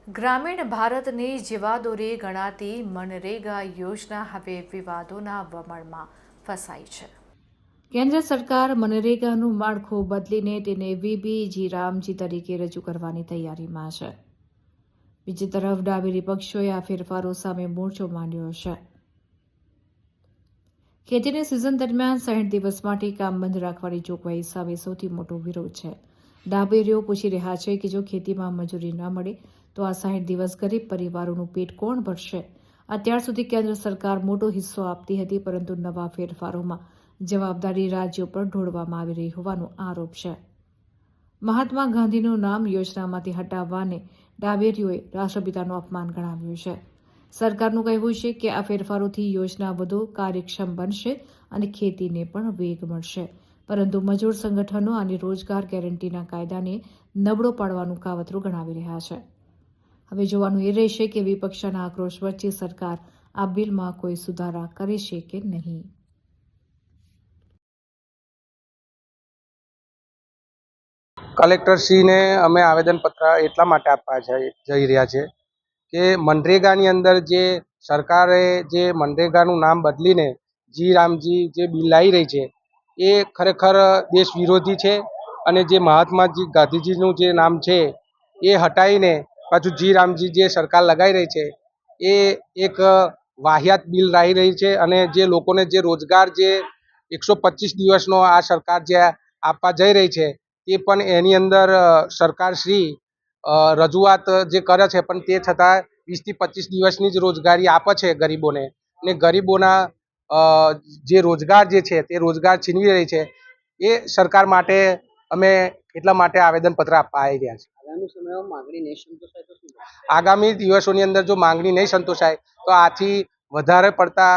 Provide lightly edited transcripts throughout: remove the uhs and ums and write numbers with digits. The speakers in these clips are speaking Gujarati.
ગ્રામીણ ભારતની જીવાદોરી ગણાતી મનરેગા યોજના હવે વિવાદોના વમળમાં ફસાઈ છે। કેન્દ્ર સરકાર મનરેગાનું માળખું બદલીને તેને વીબીજી રામજી તરીકે રજૂ કરવાની તૈયારીમાં છે। બીજી તરફ ડાબેરી પક્ષોએ આ ફેરફારો સામે મોરચો માંડ્યો છે। ખેતીની સિઝન દરમિયાન 60 દિવસ માટે કામ બંધ રાખવાની જોગવાઈ સામે સૌથી મોટો વિરોધ છે। ડાબેરીઓ પૂછી રહ્યા છે કે જો ખેતીમાં મજૂરી ન મળે તો આ 60 દિવસ ગરીબ પરિવારોનું પેટ કોણ ભરશે? અત્યાર સુધી કેન્દ્ર સરકાર મોટો હિસ્સો આપતી હતી, પરંતુ નવા ફેરફારોમાં જવાબદારી રાજ્યો પર ઢોળવામાં આવી રહી હોવાનો આરોપ છે। મહાત્મા ગાંધીનું નામ યોજનામાંથી હટાવવાને ડાબેરીઓએ રાષ્ટ્રપિતાનું અપમાન ગણાવ્યું છે। સરકારનું કહેવું છે કે આ ફેરફારોથી યોજના વધુ કાર્યક્ષમ બનશે અને ખેતીને પણ વેગ મળશે, પરંતુ મજૂર સંગઠનો અને રોજગાર ગેરંટીના કાયદાને નબળો પાડવાનું કાવતરું ગણાવી રહ્યા છે। હવે જોવાનું એ રહેશે કે વિપક્ષના આક્રોશ વચ્ચે સરકાર આ બિલમાં કોઈ સુધારા કરે છે કે નહીં। કલેક્ટરશ્રીને અમે આવેદનપત્ર એટલા માટે આપવા જઈ રહ્યા છે કે મનરેગાની અંદર જે સરકારે જે મનરેગાનું નામ બદલીને જી રામજી જે બિલ લાવી રહી છે એ ખરેખર દેશ વિરોધી છે। અને જે મહાત્માજી ગાંધીજીનું જે નામ છે એ હટાવીને પાછું જી રામજી જે સરકાર લગાવી રહી છે એ એક વાહિયાત બિલ લાવી રહી છે। અને જે લોકોને જે રોજગાર જે 125 દિવસનો આ સરકાર જે આપવા જઈ રહી છે તે પણ એની અંદર સરકારશ્રી રજૂઆત જે કરે છે, પણ તે છતાં 20 થી 25 દિવસની જ રોજગારી આપે છે ગરીબોને, અને ગરીબોના જે રોજગાર જે છે તે રોજગાર છીનવી રહી છે। એ સરકાર માટે અમે એટલા માટે આવેદનપત્ર આપવા આવી રહ્યા છીએ। આગામી દિવસોની અંદર જો માંગણી નહીં સંતોષાય તો આથી વધારે પડતા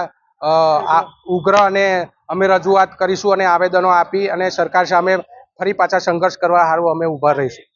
ઉગ્ર અને અમે રજૂઆત કરીશું અને આવેદનો આપી અને સરકાર સામે ફરી પાછા સંઘર્ષ કરવા સારું અમે ઊભા રહીશું।